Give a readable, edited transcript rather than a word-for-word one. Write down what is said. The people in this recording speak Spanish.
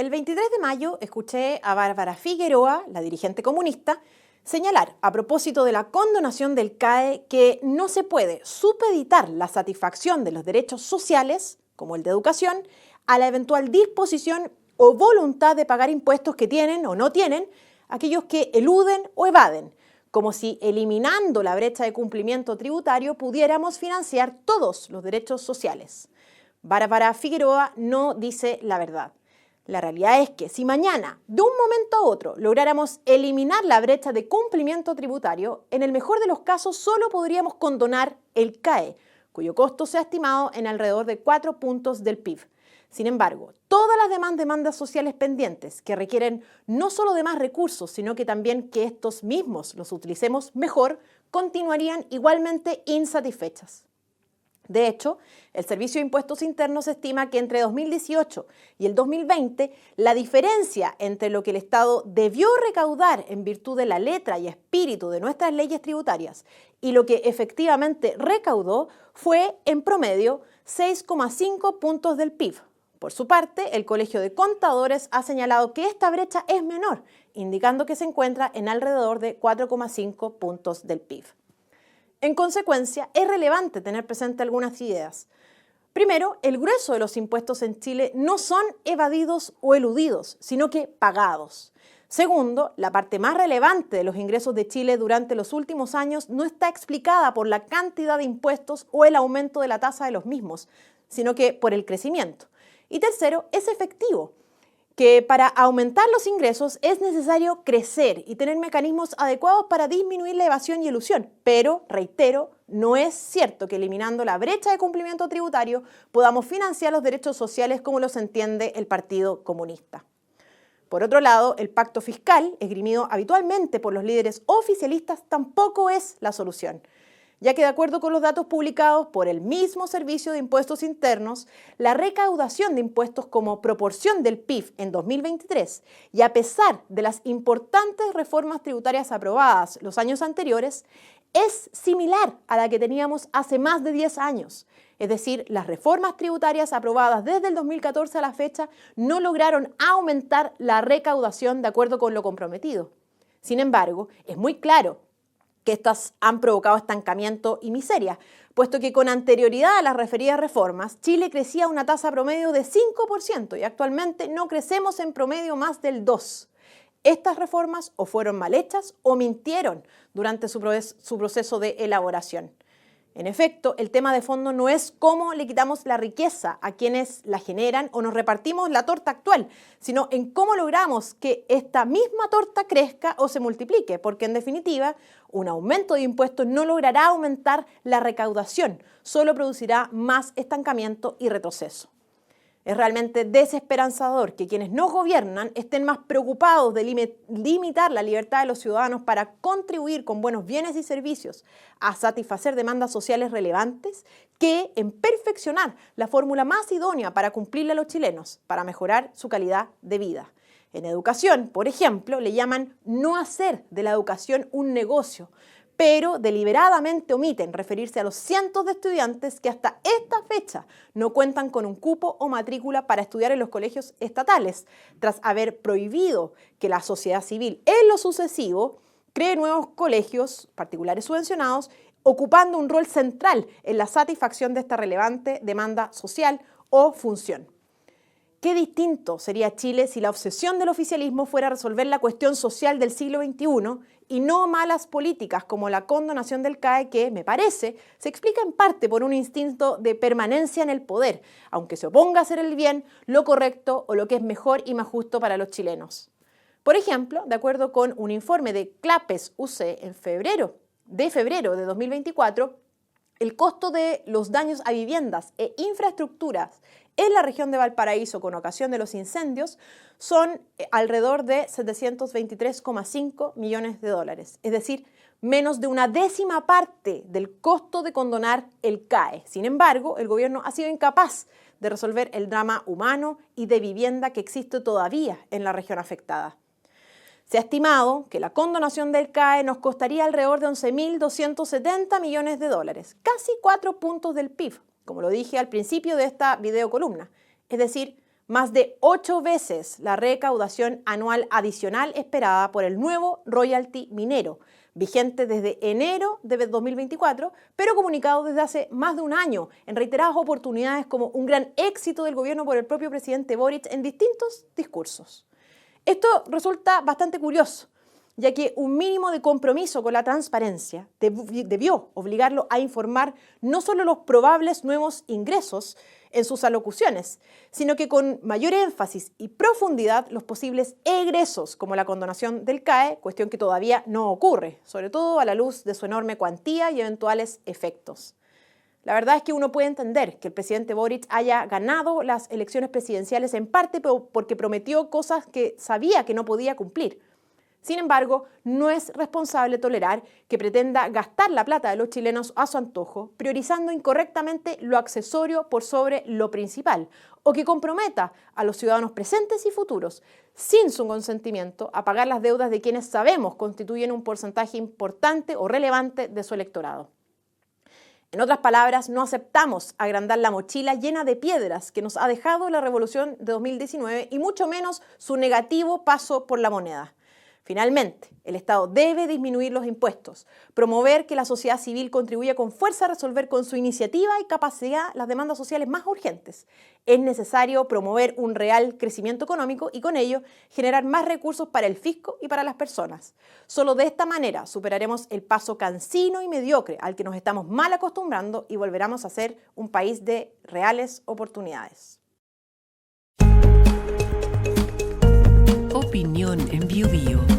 El 23 de mayo escuché a Bárbara Figueroa, la dirigente comunista, señalar a propósito de la condonación del CAE que no se puede supeditar la satisfacción de los derechos sociales, como el de educación, a la eventual disposición o voluntad de pagar impuestos que tienen o no tienen aquellos que eluden o evaden, como si eliminando la brecha de cumplimiento tributario pudiéramos financiar todos los derechos sociales. Bárbara Figueroa no dice la verdad. La realidad es que si mañana, de un momento a otro, lográramos eliminar la brecha de cumplimiento tributario, en el mejor de los casos solo podríamos condonar el CAE, cuyo costo se ha estimado en alrededor de 4 puntos del PIB. Sin embargo, todas las demás demandas sociales pendientes que requieren no solo de más recursos, sino que también que estos mismos los utilicemos mejor, continuarían igualmente insatisfechas. De hecho, el Servicio de Impuestos Internos estima que entre 2018 y el 2020, la diferencia entre lo que el Estado debió recaudar en virtud de la letra y espíritu de nuestras leyes tributarias y lo que efectivamente recaudó fue, en promedio, 6,5 puntos del PIB. Por su parte, el Colegio de Contadores ha señalado que esta brecha es menor, indicando que se encuentra en alrededor de 4,5 puntos del PIB. En consecuencia, es relevante tener presente algunas ideas. Primero, el grueso de los impuestos en Chile no son evadidos o eludidos, sino que pagados. Segundo, la parte más relevante de los ingresos de Chile durante los últimos años no está explicada por la cantidad de impuestos o el aumento de la tasa de los mismos, sino que por el crecimiento. Y tercero, es efectivo, que para aumentar los ingresos es necesario crecer y tener mecanismos adecuados para disminuir la evasión y elusión. Pero, reitero, no es cierto que eliminando la brecha de cumplimiento tributario podamos financiar los derechos sociales como los entiende el Partido Comunista. Por otro lado, el pacto fiscal, esgrimido habitualmente por los líderes oficialistas, tampoco es la solución, ya que de acuerdo con los datos publicados por el mismo Servicio de Impuestos Internos, la recaudación de impuestos como proporción del PIB en 2023, y a pesar de las importantes reformas tributarias aprobadas los años anteriores, es similar a la que teníamos hace más de 10 años. Es decir, las reformas tributarias aprobadas desde el 2014 a la fecha no lograron aumentar la recaudación de acuerdo con lo comprometido. Sin embargo, es muy claro que estas han provocado estancamiento y miseria, puesto que con anterioridad a las referidas reformas, Chile crecía a una tasa promedio de 5% y actualmente no crecemos en promedio más del 2%. Estas reformas o fueron mal hechas o mintieron durante su proceso de elaboración. En efecto, el tema de fondo no es cómo le quitamos la riqueza a quienes la generan o nos repartimos la torta actual, sino en cómo logramos que esta misma torta crezca o se multiplique, porque en definitiva, un aumento de impuestos no logrará aumentar la recaudación, solo producirá más estancamiento y retroceso. Es realmente desesperanzador que quienes nos gobiernan estén más preocupados de limitar la libertad de los ciudadanos para contribuir con buenos bienes y servicios a satisfacer demandas sociales relevantes que en perfeccionar la fórmula más idónea para cumplirle a los chilenos, para mejorar su calidad de vida. En educación, por ejemplo, le llaman no hacer de la educación un negocio, pero deliberadamente omiten referirse a los cientos de estudiantes que hasta esta fecha no cuentan con un cupo o matrícula para estudiar en los colegios estatales, tras haber prohibido que la sociedad civil en lo sucesivo cree nuevos colegios particulares subvencionados, ocupando un rol central en la satisfacción de esta relevante demanda social o función. Qué distinto sería Chile si la obsesión del oficialismo fuera resolver la cuestión social del siglo XXI y no malas políticas como la condonación del CAE que, me parece, se explica en parte por un instinto de permanencia en el poder, aunque se oponga a hacer el bien, lo correcto o lo que es mejor y más justo para los chilenos. Por ejemplo, de acuerdo con un informe de Clapes UC en febrero de 2024, el costo de los daños a viviendas e infraestructuras en la región de Valparaíso con ocasión de los incendios son alrededor de 723,5 millones de dólares, es decir, menos de una décima parte del costo de condonar el CAE. Sin embargo, el gobierno ha sido incapaz de resolver el drama humano y de vivienda que existe todavía en la región afectada. Se ha estimado que la condonación del CAE nos costaría alrededor de 11.270 millones de dólares, casi 4 puntos del PIB, como lo dije al principio de esta videocolumna, es decir, más de 8 veces la recaudación anual adicional esperada por el nuevo royalty minero, vigente desde enero de 2024, pero comunicado desde hace más de un año en reiteradas oportunidades como un gran éxito del gobierno por el propio presidente Boric en distintos discursos. Esto resulta bastante curioso, ya que un mínimo de compromiso con la transparencia debió obligarlo a informar no solo los probables nuevos ingresos en sus alocuciones, sino que con mayor énfasis y profundidad los posibles egresos, como la condonación del CAE, cuestión que todavía no ocurre, sobre todo a la luz de su enorme cuantía y eventuales efectos. La verdad es que uno puede entender que el presidente Boric haya ganado las elecciones presidenciales en parte porque prometió cosas que sabía que no podía cumplir. Sin embargo, no es responsable tolerar que pretenda gastar la plata de los chilenos a su antojo, priorizando incorrectamente lo accesorio por sobre lo principal, o que comprometa a los ciudadanos presentes y futuros, sin su consentimiento, a pagar las deudas de quienes sabemos constituyen un porcentaje importante o relevante de su electorado. En otras palabras, no aceptamos agrandar la mochila llena de piedras que nos ha dejado la revolución de 2019 y mucho menos su negativo paso por la moneda. Finalmente, el Estado debe disminuir los impuestos, promover que la sociedad civil contribuya con fuerza a resolver con su iniciativa y capacidad las demandas sociales más urgentes. Es necesario promover un real crecimiento económico y con ello generar más recursos para el fisco y para las personas. Solo de esta manera superaremos el paso cansino y mediocre al que nos estamos mal acostumbrando y volveremos a ser un país de reales oportunidades. Opinión en Bio Bio.